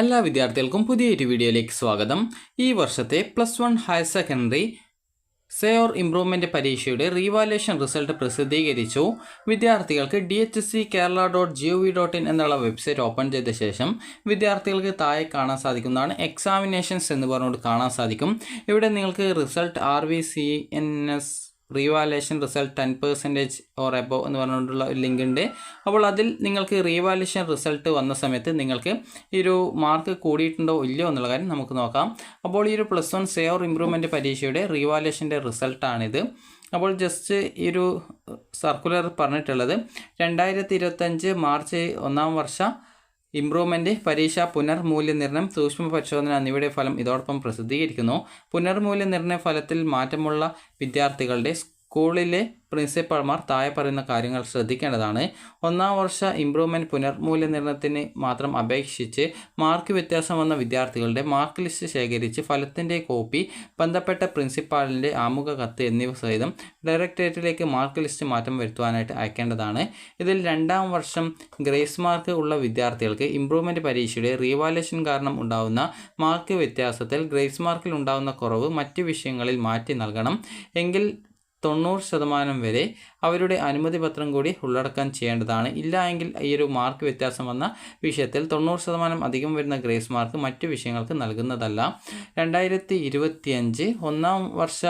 എല്ലാ വിദ്യാർത്ഥികൾക്കും പുതിയൊരു വീഡിയോയിലേക്ക് സ്വാഗതം. ഈ വർഷത്തെ +1 ഹയർ സെക്കൻഡറി സേയോർ ഇംപ്രൂവ്മെൻറ്റ് പരീക്ഷയുടെ റീവാലുവേഷൻ റിസൾട്ട് പ്രസിദ്ധീകരിച്ചു. വിദ്യാർത്ഥികൾക്ക് dhsc.kerala.gov.in എന്നുള്ള വെബ്സൈറ്റ് ഓപ്പൺ ചെയ്ത ശേഷം വിദ്യാർത്ഥികൾക്ക് താഴെ കാണാൻ സാധിക്കുന്നതാണ് എക്സാമിനേഷൻസ് എന്ന് പറഞ്ഞുകൊണ്ട് കാണാൻ സാധിക്കും. ഇവിടെ നിങ്ങൾക്ക് result RVCNS revaluation result 10% or above എന്ന് പറഞ്ഞുകൊണ്ടുള്ള ഒരു ലിങ്ക് ഉണ്ട്. അപ്പോൾ അതിൽ നിങ്ങൾക്ക് റീവാലുവേഷൻ റിസൾട്ട് വന്ന സമയത്ത് നിങ്ങൾക്ക് ഈ ഒരു മാർക്ക് കൂടിയിട്ടുണ്ടോ ഇല്ലയോ എന്നുള്ള കാര്യം നമുക്ക് നോക്കാം. അപ്പോൾ ഈ ഒരു +1 സേയോർ ഇംപ്രൂവ്മെൻറ്റ് പരീക്ഷയുടെ റീവാലുവേഷൻ്റെ റിസൾട്ടാണിത്. അപ്പോൾ ജസ്റ്റ് ഈ ഒരു സർക്കുലർ പറഞ്ഞിട്ടുള്ളത് 2025 മാർച്ച് 1 വർഷ ഇംപ്രൂവ്മെൻറ്റ് പരീക്ഷ പുനർമൂല്യനിർണ്ണയം സൂക്ഷ്മ പരിശോധന എന്നിവയുടെ ഫലം ഇതോടൊപ്പം പ്രസിദ്ധീകരിക്കുന്നു. പുനർമൂല്യനിർണ്ണയ ഫലത്തിൽ മാറ്റമുള്ള വിദ്യാർത്ഥികളുടെ സ്കൂളിലെ പ്രിൻസിപ്പൽമാർ താഴെ പറയുന്ന കാര്യങ്ങൾ ശ്രദ്ധിക്കേണ്ടതാണ്. 1 വർഷ ഇംപ്രൂവ്മെൻറ്റ് പുനർമൂല്യനിർണ്ണയത്തിന് മാത്രം അപേക്ഷിച്ച് മാർക്ക് വ്യത്യാസം വന്ന വിദ്യാർത്ഥികളുടെ മാർക്ക് ലിസ്റ്റ് ശേഖരിച്ച് ഫലത്തിൻ്റെ കോപ്പി ബന്ധപ്പെട്ട പ്രിൻസിപ്പാളിൻ്റെ ആമുഖ കത്ത് എന്നിവ സഹിതം ഡയറക്ടറേറ്റിലേക്ക് മാർക്ക് ലിസ്റ്റ് മാറ്റം വരുത്തുവാനായിട്ട് അയക്കേണ്ടതാണ്. ഇതിൽ 2ാം വർഷം ഗ്രേസ് മാർക്ക് ഉള്ള വിദ്യാർത്ഥികൾക്ക് ഇംപ്രൂവ്മെൻറ്റ് പരീക്ഷയുടെ റീവാലുവേഷൻ കാരണം ഉണ്ടാകുന്ന മാർക്ക് വ്യത്യാസത്തിൽ ഗ്രേസ് മാർക്കിൽ ഉണ്ടാകുന്ന കുറവ് മറ്റ് വിഷയങ്ങളിൽ മാറ്റി നൽകണം. എങ്കിൽ 90% വരെ അവരുടെ അനുമതി പത്രം കൂടി ഉള്ളടക്കം ചെയ്യേണ്ടതാണ്. ഇല്ല എങ്കിൽ ഈ ഒരു മാർക്ക് വ്യത്യാസം വന്ന വിഷയത്തിൽ 90% അധികം വരുന്ന ഗ്രേസ് മാർക്ക് മറ്റു വിഷയങ്ങൾക്ക് നൽകുന്നതല്ല. 2025 1ാം വർഷ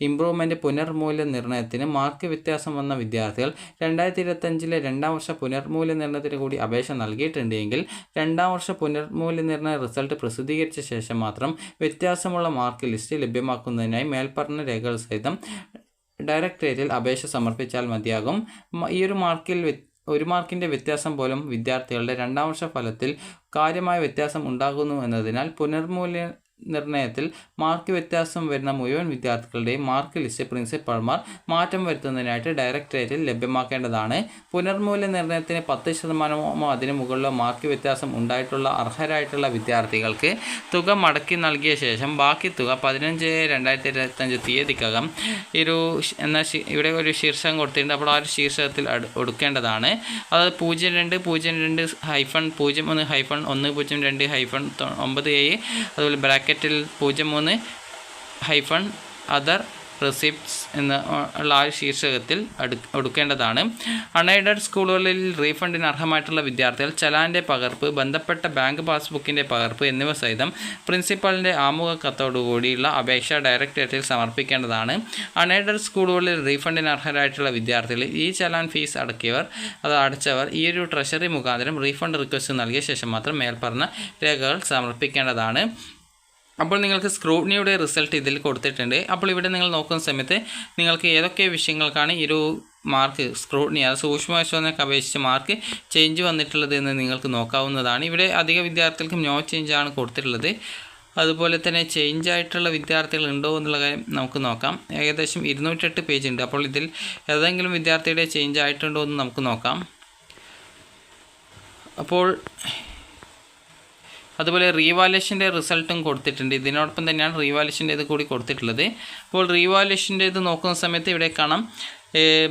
ഇംപ്രൂവ്മെൻറ്റ് പുനർമൂല്യനിർണ്ണയത്തിന് മാർക്ക് വ്യത്യാസം വന്ന വിദ്യാർത്ഥികൾ 2025 2ാം വർഷ പുനർമൂല്യനിർണ്ണയത്തിന് കൂടി അപേക്ഷ നൽകിയിട്ടുണ്ടെങ്കിൽ 2ാം വർഷ പുനർമൂല്യനിർണ്ണയ റിസൾട്ട് പ്രസിദ്ധീകരിച്ച ശേഷം മാത്രം വ്യത്യാസമുള്ള മാർക്ക് ലിസ്റ്റ് ലഭ്യമാക്കുന്നതിനായി മേൽപ്പറഞ്ഞ രേഖകൾ സഹിതം ഡയറക്ടറേറ്റിൽ അപേക്ഷ സമർപ്പിച്ചാൽ മതിയാകും. ഈ ഒരു മാർക്കിൻ്റെ വ്യത്യാസം പോലും വിദ്യാർത്ഥികളുടെ 2ാം വർഷ ഫലത്തിൽ കാര്യമായ വ്യത്യാസം ഉണ്ടാകുന്നു എന്നതിനാൽ പുനർമൂല്യനിർണ്ണയത്തിൽ മാർക്ക് വ്യത്യാസം വരുന്ന മുഴുവൻ വിദ്യാർത്ഥികളുടെയും മാർക്ക് ലിസ്റ്റ് പ്രിൻസിപ്പൽമാർ മാറ്റം വരുത്തുന്നതിനായിട്ട് ഡയറക്ടറേറ്റിൽ ലഭ്യമാക്കേണ്ടതാണ്. പുനർമൂല്യനിർണ്ണയത്തിന് 10% അതിന് മുകളിലോ മാർക്ക് വ്യത്യാസം ഉണ്ടായിട്ടുള്ള അർഹരായിട്ടുള്ള വിദ്യാർത്ഥികൾക്ക് തുക മടക്കി നൽകിയ ശേഷം ബാക്കി തുക 15/2025 തീയതിക്കകം ഇവിടെ ഒരു ശീർഷകം കൊടുത്തിട്ടുണ്ട്. അപ്പോൾ ആ ഒരു ശീർഷകത്തിൽ കൊടുക്കേണ്ടതാണ്. അതായത് 0202-01-102-9 അതുപോലെ ബ്രാക്കറ്റിൽ 03 അതർ റെസിപ്റ്റ്സ് എന്ന ഉള്ള ആ ശീർഷകത്തിൽ കൊടുക്കേണ്ടതാണ്. അൺഎയ്ഡഡ് സ്കൂളുകളിൽ റീഫണ്ടിന് അർഹമായിട്ടുള്ള വിദ്യാർത്ഥികൾ ചലാൻ്റെ പകർപ്പ്, ബന്ധപ്പെട്ട ബാങ്ക് പാസ്ബുക്കിൻ്റെ പകർപ്പ് എന്നിവ സഹിതം പ്രിൻസിപ്പലിൻ്റെ ആമുഖ കത്തോടുകൂടിയുള്ള അപേക്ഷ ഡയറക്ടറേറ്റിൽ സമർപ്പിക്കേണ്ടതാണ്. അൺഎയ്ഡഡ് സ്കൂളുകളിൽ റീഫണ്ടിന് അർഹരായിട്ടുള്ള വിദ്യാർത്ഥികൾ ഈ ചലാൻ ഫീസ് അടച്ചവർ ഈ ഒരു ട്രഷറി മുഖാന്തരം റീഫണ്ട് റിക്വസ്റ്റ് നൽകിയ ശേഷം മാത്രം മേൽപ്പറഞ്ഞ രേഖകൾ സമർപ്പിക്കേണ്ടതാണ്. അപ്പോൾ നിങ്ങൾക്ക് സ്ക്രൂട്ടിനിയുടെ റിസൾട്ട് ഇതിൽ കൊടുത്തിട്ടുണ്ട്. അപ്പോൾ ഇവിടെ നിങ്ങൾ നോക്കുന്ന സമയത്ത് നിങ്ങൾക്ക് ഏതൊക്കെ വിഷയങ്ങൾക്കാണ് ഈ ഒരു മാർക്ക് സ്ക്രൂട്ടിനി അത് സൂക്ഷ്മ പരിശോധനയ്ക്ക് അപേക്ഷിച്ച് മാർക്ക് ചേഞ്ച് വന്നിട്ടുള്ളത് എന്ന് നിങ്ങൾക്ക് നോക്കാവുന്നതാണ്. ഇവിടെ അധിക വിദ്യാർത്ഥികൾക്കും നോ ചേഞ്ചാണ് കൊടുത്തിട്ടുള്ളത്. അതുപോലെ തന്നെ ചേഞ്ച് ആയിട്ടുള്ള വിദ്യാർത്ഥികൾ ഉണ്ടോ എന്നുള്ള കാര്യം നമുക്ക് നോക്കാം. ഏകദേശം 208 പേജ് ഉണ്ട്. അപ്പോൾ ഇതിൽ ഏതെങ്കിലും വിദ്യാർത്ഥിയുടെ ചേഞ്ച് ആയിട്ടുണ്ടോ എന്ന് നമുക്ക് നോക്കാം. അപ്പോൾ അതുപോലെ റീവാലുവേഷൻ്റെ റിസൾട്ടും കൊടുത്തിട്ടുണ്ട്. ഇതിനോടൊപ്പം തന്നെയാണ് റീവാലുവേഷൻ്റെ ഇത് കൂടി കൊടുത്തിട്ടുള്ളത്. അപ്പോൾ റീവാലുവേഷൻ്റെ ഇത് നോക്കുന്ന സമയത്ത് ഇവിടെ കാണാം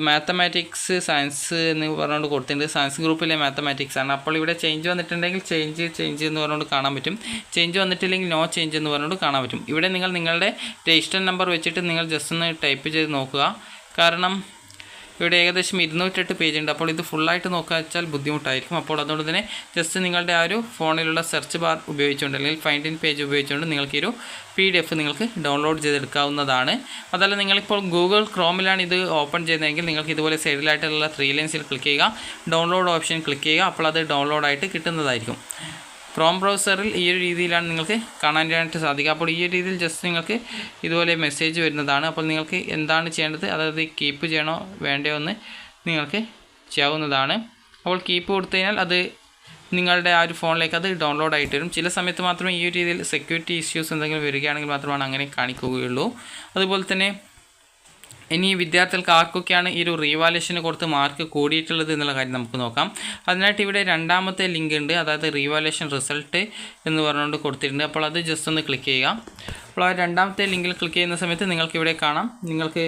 മാത്തമാറ്റിക്സ് സയൻസ് എന്ന് പറഞ്ഞുകൊണ്ട് കൊടുത്തിട്ടുണ്ട്. സയൻസ് ഗ്രൂപ്പിലെ മാത്തമാറ്റിക്സ് ആണ്. അപ്പോൾ ഇവിടെ ചേഞ്ച് വന്നിട്ടുണ്ടെങ്കിൽ ചേഞ്ച് എന്ന് പറഞ്ഞുകൊണ്ട് കാണാൻ പറ്റും. ചേഞ്ച് വന്നിട്ടില്ലെങ്കിൽ നോ ചേഞ്ച് എന്ന് പറഞ്ഞുകൊണ്ട് കാണാൻ പറ്റും. ഇവിടെ നിങ്ങളുടെ രജിസ്റ്റർ നമ്പർ വെച്ചിട്ട് നിങ്ങൾ ജസ്റ്റ് ഒന്ന് ടൈപ്പ് ചെയ്ത് നോക്കുക. കാരണം ഇവിടെ ഏകദേശം 208 പേജ് ഉണ്ട്. അപ്പോൾ ഇത് ഫുള്ളായിട്ട് നോക്കുക വെച്ചാൽ ബുദ്ധിമുട്ടായിരിക്കും. അപ്പോൾ അതുകൊണ്ട് തന്നെ ജസ്റ്റ് നിങ്ങളുടെ ആ ഒരു ഫോണിലുള്ള സെർച്ച് ബാർ ഉപയോഗിച്ചുകൊണ്ട് അല്ലെങ്കിൽ ഫൈൻഡ് ഇൻ പേജ് ഉപയോഗിച്ചുകൊണ്ട് നിങ്ങൾക്ക് ഈ ഒരു PDF നിങ്ങൾക്ക് ഡൗൺലോഡ് ചെയ്തെടുക്കാവുന്നതാണ്. അതല്ല നിങ്ങളിപ്പോൾ ഗൂഗിൾ ക്രോമിലാണ് ഇത് ഓപ്പൺ ചെയ്യുന്നതെങ്കിൽ നിങ്ങൾക്ക് ഇതുപോലെ സൈഡിലായിട്ടുള്ള 3 ലൈൻസിൽ ക്ലിക്ക് ചെയ്യുക, ഡൗൺലോഡ് ഓപ്ഷൻ ക്ലിക്ക് ചെയ്യുക. അപ്പോൾ അത് ഡൗൺലോഡായിട്ട് കിട്ടുന്നതായിരിക്കും. ക്രോം ബ്രൗസറിൽ ഈ ഒരു രീതിയിലാണ് നിങ്ങൾക്ക് കാണാനായിട്ട് സാധിക്കുക. അപ്പോൾ ഈ ഒരു രീതിയിൽ ജസ്റ്റ് നിങ്ങൾക്ക് ഇതുപോലെ മെസ്സേജ് വരുന്നതാണ്. അപ്പോൾ നിങ്ങൾക്ക് എന്താണ് ചെയ്യേണ്ടത്, അതായത് കീപ്പ് ചെയ്യണോ വേണ്ടയോ എന്ന് നിങ്ങൾക്ക് ചെയ്യാവുന്നതാണ്. അപ്പോൾ കീപ്പ് കൊടുത്തു കഴിഞ്ഞാൽ അത് നിങ്ങളുടെ ആ ഒരു ഫോണിലേക്ക് അത് ഡൗൺലോഡ് ആയിട്ട് വരും. ചില സമയത്ത് മാത്രമേ ഈ ഒരു രീതിയിൽ സെക്യൂരിറ്റി ഇഷ്യൂസ് എന്തെങ്കിലും വരികയാണെങ്കിൽ മാത്രമാണ് അങ്ങനെ കാണിക്കുകയുള്ളൂ. അതുപോലെ തന്നെ ഇനി വിദ്യാർത്ഥികൾക്ക് ആർക്കൊക്കെയാണ് ഈ ഒരു റീവാലുവേഷന് കൊടുത്ത് മാർക്ക് കൂടിയിട്ടുള്ളത് എന്നുള്ള കാര്യം നമുക്ക് നോക്കാം. അതിനായിട്ട് ഇവിടെ 2ാമത്തെ ലിങ്ക് ഉണ്ട്, അതായത് റീവാലുവേഷൻ റിസൾട്ട് എന്ന് പറഞ്ഞുകൊണ്ട് കൊടുത്തിട്ടുണ്ട്. അപ്പോൾ അത് ജസ്റ്റ് ഒന്ന് ക്ലിക്ക് ചെയ്യുക. അപ്പോൾ ആ 2ാമത്തെ ലിങ്കിൽ ക്ലിക്ക് ചെയ്യുന്ന സമയത്ത് നിങ്ങൾക്ക് ഇവിടെ കാണാം നിങ്ങൾക്ക്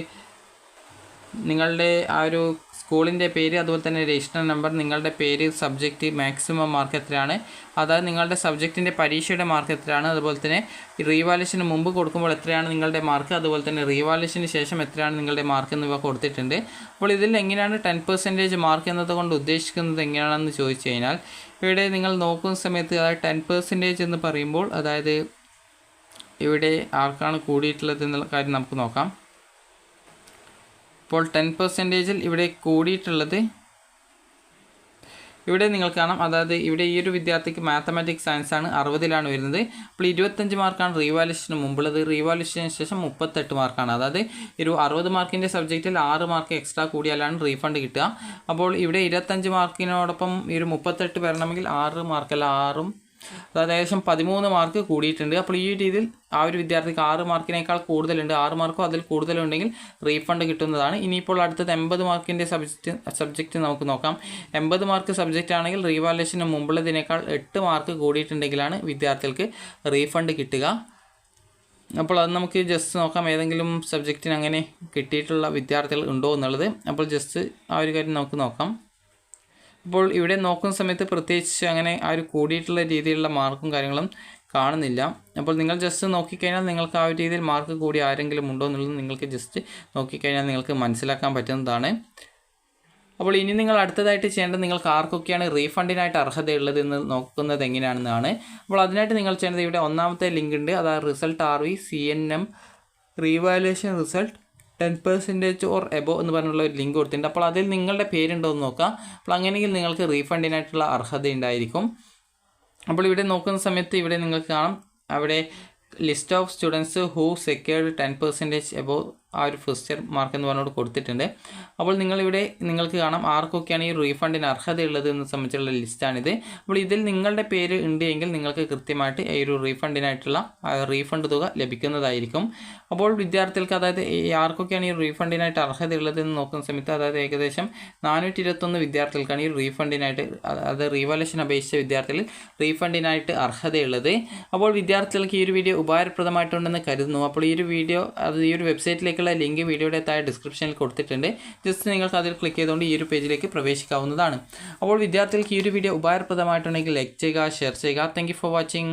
നിങ്ങളുടെ ആ ഒരു സ്കൂളിൻ്റെ പേര്, അതുപോലെ തന്നെ രജിസ്റ്റർ നമ്പർ, നിങ്ങളുടെ പേര്, സബ്ജക്റ്റ്, മാക്സിമം മാർക്ക് എത്രയാണ്, അതായത് നിങ്ങളുടെ സബ്ജക്റ്റിൻ്റെ പരീക്ഷയുടെ മാർക്ക് എത്രയാണ്, അതുപോലെ തന്നെ റീവാലുവേഷന് മുമ്പ് കൊടുക്കുമ്പോൾ എത്രയാണ് നിങ്ങളുടെ മാർക്ക്, അതുപോലെ തന്നെ റീവാലുവേഷന് ശേഷം എത്രയാണ് നിങ്ങളുടെ മാർക്ക് എന്നിവ കൊടുത്തിട്ടുണ്ട്. അപ്പോൾ ഇതിൽ എങ്ങനെയാണ് 10% മാർക്ക് എന്നതുകൊണ്ട് ഉദ്ദേശിക്കുന്നത് എങ്ങനെയാണെന്ന് ചോദിച്ചു കഴിഞ്ഞാൽ, ഇവിടെ നിങ്ങൾ നോക്കുന്ന സമയത്ത് അതായത് 10% എന്ന് പറയുമ്പോൾ അതായത് ഇവിടെ ആർക്കാണ് കൂടിയിട്ടുള്ളത് എന്നുള്ള കാര്യം നമുക്ക് നോക്കാം. ഇപ്പോൾ 10%-ൽ ഇവിടെ കൂടിയിട്ടുള്ളത് ഇവിടെ നിങ്ങൾക്ക് കാണാം. അതായത് ഇവിടെ ഈ ഒരു വിദ്യാർത്ഥിക്ക് മാത്തമാറ്റിക്സ് സയൻസ് ആണ് 60-ലാണ് വരുന്നത്. അപ്പോൾ 25 മാർക്കാണ് റീവാലുവേഷന് മുമ്പുള്ളത്. റീവാലുവേഷന് ശേഷം 38 മാർക്കാണ്. അതായത് 60 മാർക്കിൻ്റെ സബ്ജക്റ്റിൽ 6 മാർക്ക് എക്സ്ട്രാ കൂടിയാലാണ് റീഫണ്ട് കിട്ടുക. അപ്പോൾ ഇവിടെ 25 മാർക്കിനോടൊപ്പം ഈ ഒരു 38 വരണമെങ്കിൽ 6 മാർക്കല്ല 6ഉം അതായത് ഏകദേശം 13 മാർക്ക് കൂടിയിട്ടുണ്ട്. അപ്പോൾ ഈ രീതിയിൽ ആ ഒരു വിദ്യാർത്ഥിക്ക് 6 മാർക്കിനേക്കാൾ കൂടുതലുണ്ട്, 6 മാർക്കോ അതിൽ കൂടുതലുണ്ടെങ്കിൽ റീഫണ്ട് കിട്ടുന്നതാണ്. ഇനിയിപ്പോൾ അടുത്തത് 80 മാർക്കിൻ്റെ സബ്ജക്റ്റ് നമുക്ക് നോക്കാം. 80 മാർക്ക് സബ്ജക്റ്റ് ആണെങ്കിൽ റീവാലുവേഷന് മുമ്പുള്ളതിനേക്കാൾ 8 മാർക്ക് കൂടിയിട്ടുണ്ടെങ്കിലാണ് വിദ്യാർത്ഥികൾക്ക് റീഫണ്ട് കിട്ടുക. അപ്പോൾ അത് നമുക്ക് ജസ്റ്റ് നോക്കാം, ഏതെങ്കിലും സബ്ജക്റ്റിന് അങ്ങനെ കിട്ടിയിട്ടുള്ള വിദ്യാർത്ഥികൾ ഉണ്ടോ എന്നുള്ളത്. അപ്പോൾ ജസ്റ്റ് ആ ഒരു കാര്യം നമുക്ക് നോക്കാം. അപ്പോൾ ഇവിടെ നോക്കുന്ന സമയത്ത് പ്രത്യേകിച്ച് അങ്ങനെ ആ ഒരു കൂടിയിട്ടുള്ള രീതിയിലുള്ള മാർക്കും കാര്യങ്ങളും കാണുന്നില്ല. അപ്പോൾ നിങ്ങൾ ജസ്റ്റ് നോക്കിക്കഴിഞ്ഞാൽ നിങ്ങൾക്ക് ആ ഒരു രീതിയിൽ മാർക്ക് കൂടി ആരെങ്കിലും ഉണ്ടോ എന്നുള്ളത് നിങ്ങൾക്ക് ജസ്റ്റ് നോക്കിക്കഴിഞ്ഞാൽ നിങ്ങൾക്ക് മനസ്സിലാക്കാൻ പറ്റുന്നതാണ്. അപ്പോൾ ഇനി നിങ്ങൾ അടുത്തതായിട്ട് ചെയ്യേണ്ടത് നിങ്ങൾക്ക് ആർക്കൊക്കെയാണ് റീഫണ്ടിനായിട്ട് അർഹതയുള്ളത് എന്ന് നോക്കുന്നത് എങ്ങനെയാണെന്നാണ്. അപ്പോൾ അതിനായിട്ട് നിങ്ങൾ ചെയ്യേണ്ടത് ഇവിടെ ഒന്നാമത്തെ ലിങ്ക് ഉണ്ട്, അതായത് result RVCNM revaluation result 10% or above എന്ന് പറഞ്ഞുള്ള ഒരു ലിങ്ക് കൊടുത്തിട്ടുണ്ട്. അപ്പോൾ അതിൽ നിങ്ങളുടെ പേരുണ്ടോ എന്ന് നോക്കാം. അപ്പോൾ അങ്ങനെയെങ്കിൽ നിങ്ങൾക്ക് റീഫണ്ടിനായിട്ടുള്ള അർഹത ഉണ്ടായിരിക്കും. അപ്പോൾ ഇവിടെ നോക്കുന്ന സമയത്ത് ഇവിടെ നിങ്ങൾക്ക് കാണാം, അവിടെ list of students who secured 10% above ആ ഒരു ഫസ്റ്റ് ഇയർ മാർക്ക് എന്ന് പറഞ്ഞുകൊണ്ട് കൊടുത്തിട്ടുണ്ട്. അപ്പോൾ നിങ്ങൾക്ക് കാണാം ആർക്കൊക്കെയാണ് ഈ റീഫണ്ടിന് അർഹതയുള്ളത് എന്ന് സംബന്ധിച്ചുള്ള ലിസ്റ്റാണിത്. അപ്പോൾ ഇതിൽ നിങ്ങളുടെ പേര് ഉണ്ട് എങ്കിൽ നിങ്ങൾക്ക് കൃത്യമായിട്ട് ഈ ഒരു റീഫണ്ടിനായിട്ടുള്ള റീഫണ്ട് തുക ലഭിക്കുന്നതായിരിക്കും. അപ്പോൾ വിദ്യാർത്ഥികൾക്ക് അതായത് ആർക്കൊക്കെയാണ് ഈ റീഫണ്ടിനായിട്ട് അർഹതയുള്ളത് എന്ന് നോക്കുന്ന സമയത്ത് അതായത് ഏകദേശം 421 വിദ്യാർത്ഥികൾക്കാണ് ഈ റീഫണ്ടിനായിട്ട് അതായത് റീവാലുവേഷൻ അപേക്ഷിച്ച വിദ്യാർത്ഥികൾ റീഫണ്ടിനായിട്ട് അർഹതയുള്ളത്. അപ്പോൾ വിദ്യാർത്ഥികൾക്ക് ഈ ഒരു വീഡിയോ ഉപകാരപ്രദമായിട്ടുണ്ടെന്ന് കരുതുന്നു. അപ്പോൾ ഈ ഒരു വെബ്സൈറ്റിലേക്കുള്ള ലിങ്ക് വീഡിയോയുടെ താഴെ ഡിസ്ക്രിപ്ഷനിൽ കൊടുത്തിട്ടുണ്ട്. ജസ്റ്റ് നിങ്ങൾക്ക് അതിൽ ക്ലിക്ക് ചെയ്തുകൊണ്ട് ഈ ഒരു പേജിലേക്ക് പ്രവേശിക്കാവുന്നതാണ്. അപ്പോൾ വിദ്യാർത്ഥികൾക്ക് ഈ ഒരു വീഡിയോ ഉപകാരപ്രദമായിട്ടുണ്ടെങ്കിൽ ലൈക്ക് ചെയ്യുക, ഷെയർ ചെയ്യുക. Thank you for watching.